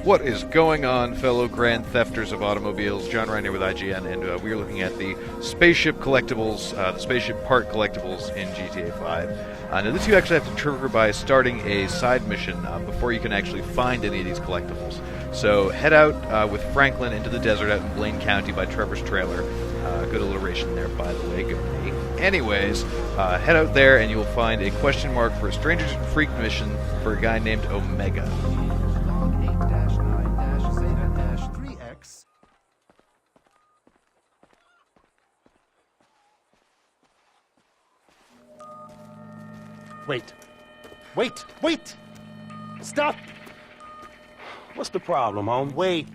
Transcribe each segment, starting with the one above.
What is going on, fellow grand thefters of automobiles? John Ryan here with IGN, and we're looking at the Spaceship collectibles, the Spaceship part collectibles in GTA 5. Now this you actually have to trigger by starting a side mission before you can actually find any of these collectibles. So head out with Franklin into the desert out in Blaine County by Trevor's trailer. Good alliteration there, by the way, good me. Anyways, head out there and you'll find a question mark for a Strangers and Freak mission for a guy named Omega. Wait! Stop! What's the problem, home? Wait.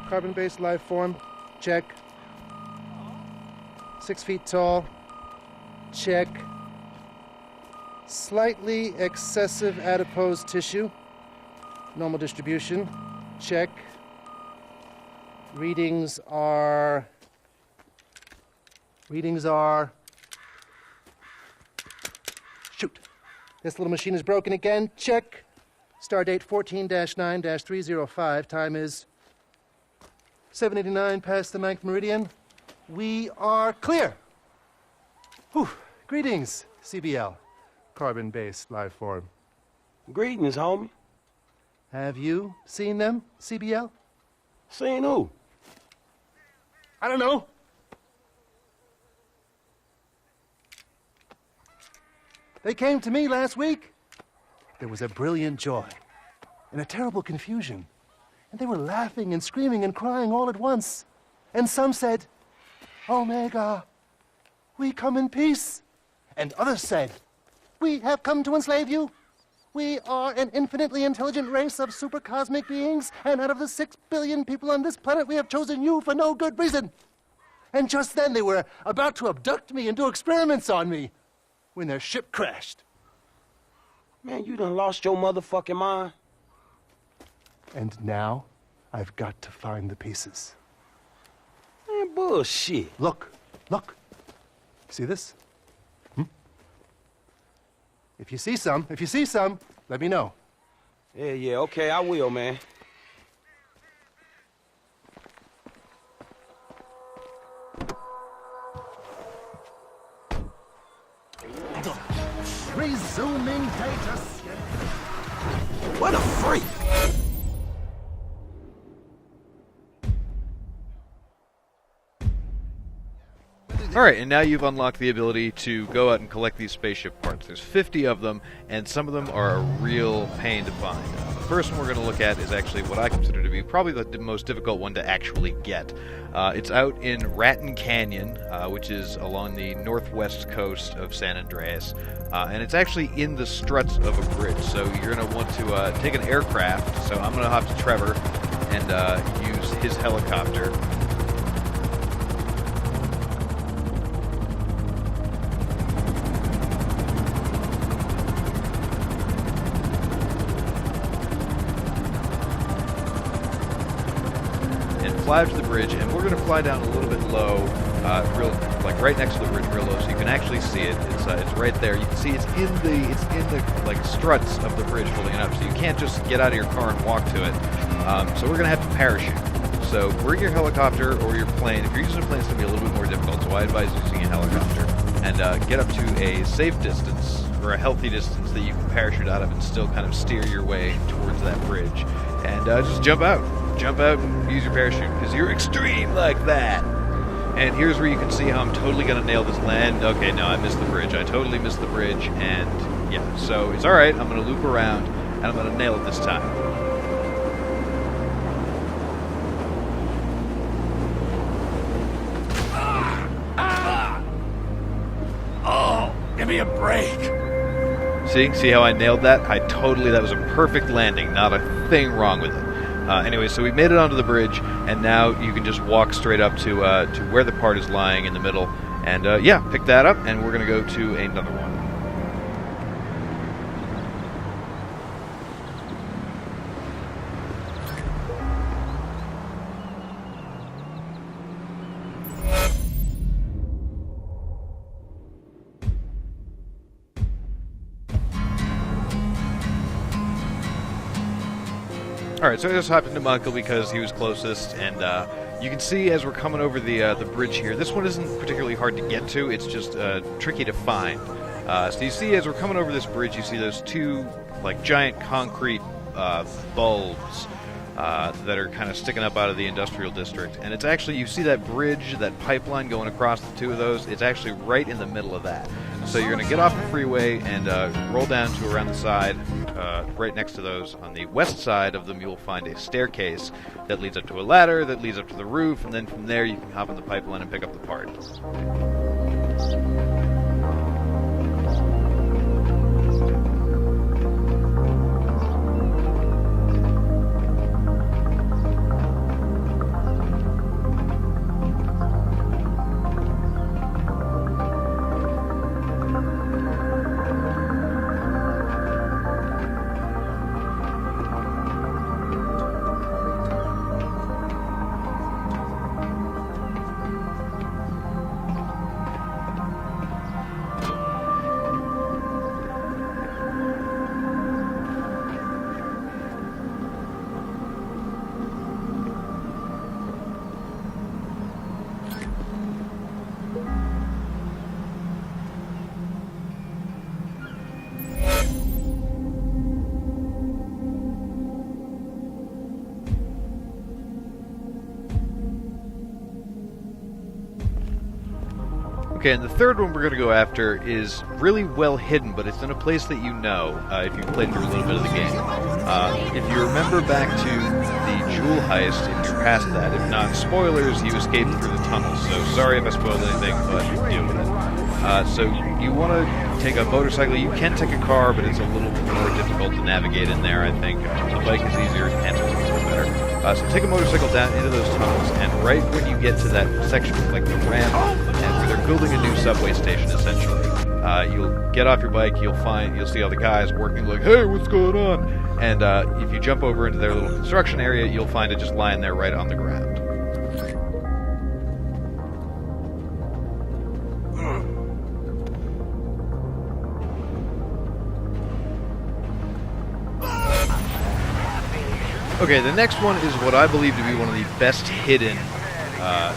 Carbon-based life form, check. 6 feet tall, check. Slightly excessive adipose tissue, normal distribution, check. Readings are... Shoot. This little machine is broken again. Check. Stardate 14-9-305. Time is 7:89 past the 9th meridian. We are clear. Whew. Greetings, CBL. Carbon-based life form. Greetings, homie. Have you seen them, CBL? Seen who? I don't know. They came to me last week. There was a brilliant joy and a terrible confusion. And they were laughing and screaming and crying all at once. And some said, Omega, we come in peace. And others said, we have come to enslave you. We are an infinitely intelligent race of supercosmic beings, and out of the 6 billion people on this planet, we have chosen you for no good reason. And just then they were about to abduct me and do experiments on me when their ship crashed. Man, you done lost your motherfucking mind. And now, I've got to find the pieces. Man, bullshit. Look. See this? If you see some, let me know. Yeah, okay, I will, man. Resuming data. What a freak! Alright, and now you've unlocked the ability to go out and collect these spaceship parts. There's 50 of them, and some of them are a real pain to find. The first one we're going to look at is actually what I consider to be probably the most difficult one to actually get. It's out in Raton Canyon, which is along the northwest coast of San Andreas, and it's actually in the struts of a bridge, so you're going to want to take an aircraft. So I'm going to hop to Trevor and use his helicopter. Fly up to the bridge, and we're going to fly down a little bit low, like right next to the bridge, real low, so you can actually see it. It's right there. You can see it's in the like struts of the bridge holding it up, so you can't just get out of your car and walk to it. So we're going to have to parachute. So bring your helicopter or your plane. If you're using a plane, it's going to be a little bit more difficult, so I advise using a helicopter. And get up to a safe distance, or a healthy distance that you can parachute out of and still kind of steer your way towards that bridge. And just jump out. Jump out and use your parachute, because you're extreme like that. And here's where you can see how I'm totally going to nail this land. Okay, no, I missed the bridge. I totally missed the bridge, and yeah, so it's alright. I'm going to loop around, and I'm going to nail it this time. Oh, give me a break. See how I nailed that? That was a perfect landing, not a thing wrong with it. Anyway, so we made it onto the bridge, and now you can just walk straight up to where the part is lying in the middle, and yeah, pick that up, and we're going to go to another one. Alright, so I just hopped into my uncle because he was closest, and you can see as we're coming over the bridge here, this one isn't particularly hard to get to, it's just tricky to find. So you see as we're coming over this bridge, you see those two like giant concrete bulbs that are kind of sticking up out of the industrial district. And it's actually, you see that bridge, that pipeline going across the two of those, it's actually right in the middle of that. So you're going to get off the freeway and roll down to around the side, right next to those. On the west side of them, you'll find a staircase that leads up to a ladder, that leads up to the roof, and then from there you can hop on the pipeline and pick up the parts. Okay, and the third one we're going to go after is really well hidden, but it's in a place that you know, if you've played through a little bit of the game. If you remember back to the jewel heist, if you're past that, if not, spoilers, you escaped through the tunnels, so sorry if I spoiled anything, but deal with it. So you want to take a motorcycle. You can take a car, but it's a little more difficult to navigate in there, I think. The bike is easier, and it's a little better. So take a motorcycle down into those tunnels, and right when you get to that section, like the ramp, and where they're building a new subway station, essentially, you'll get off your bike, you'll see all the guys working, like, hey, what's going on? And if you jump over into their little construction area, you'll find it just lying there right on the ground. Okay, the next one is what I believe to be one of the best hidden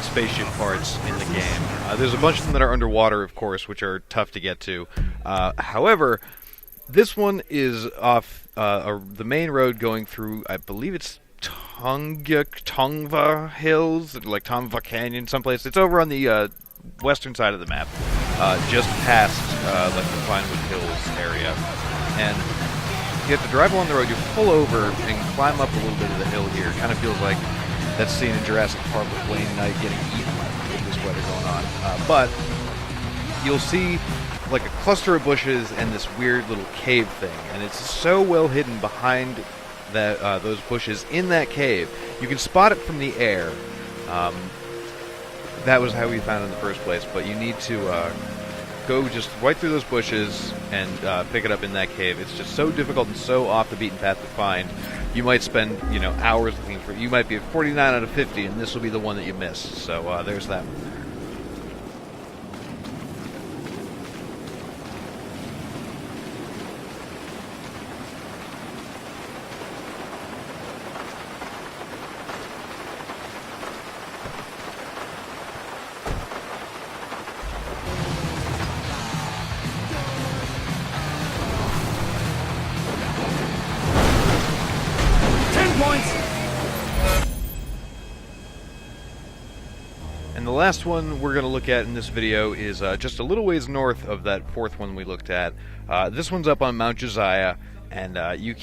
spaceship parts in the game. There's a bunch of them that are underwater, of course, which are tough to get to. However, this one is off the main road going through, I believe it's Tongva Hills, like Tongva Canyon, someplace. It's over on the western side of the map, just past like the Vinewood Hills area. And you have to drive along the road, you pull over and climb up a little bit of the hill here. It kind of feels like that scene in Jurassic Park with Wayne Knight getting eaten with this weather going on. But you'll see like a cluster of bushes and this weird little cave thing. And it's so well hidden behind that those bushes in that cave. You can spot it from the air. That was how we found it in the first place. But you need to go just right through those bushes and pick it up in that cave. It's just so difficult and so off the beaten path to find. You might spend, hours looking for it. You might be at 49 out of 50, and this will be the one that you missed. So there's that one. And the last one we're going to look at in this video is just a little ways north of that fourth one we looked at. This one's up on Mount Josiah, and if you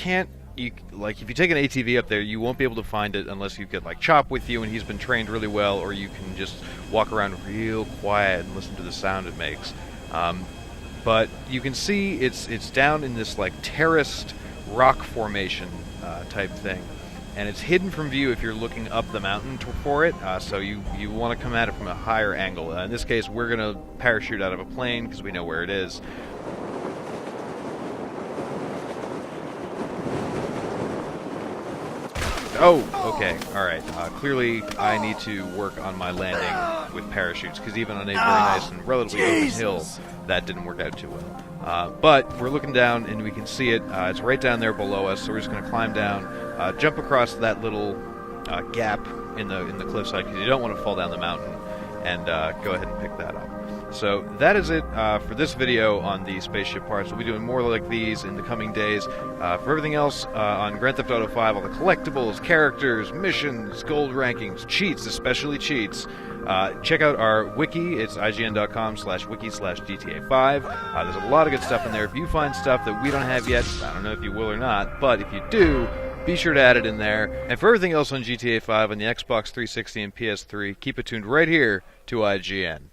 take an ATV up there, you won't be able to find it unless you get like Chop with you and he's been trained really well, or you can just walk around real quiet and listen to the sound it makes. But you can see it's down in this like terraced rock formation type thing. And it's hidden from view if you're looking up the mountain for it, so you want to come at it from a higher angle. In this case, we're going to parachute out of a plane because we know where it is. Oh, okay, alright. Clearly, I need to work on my landing with parachutes, because even on a very nice and relatively open hill, that didn't work out too well. But we're looking down and we can see it. It's right down there below us, so we're just going to climb down, jump across that little gap in the cliffside because you don't want to fall down the mountain, and go ahead and pick that up. So that is it for this video on the spaceship parts. We'll be doing more like these in the coming days. For everything else on Grand Theft Auto 5, all the collectibles, characters, missions, gold rankings, cheats, especially cheats, check out our wiki. It's ign.com/wiki/GTA5. There's a lot of good stuff in there. If you find stuff that we don't have yet, I don't know if you will or not, but if you do, be sure to add it in there. And for everything else on GTA 5 on the Xbox 360 and PS3, keep it tuned right here to IGN.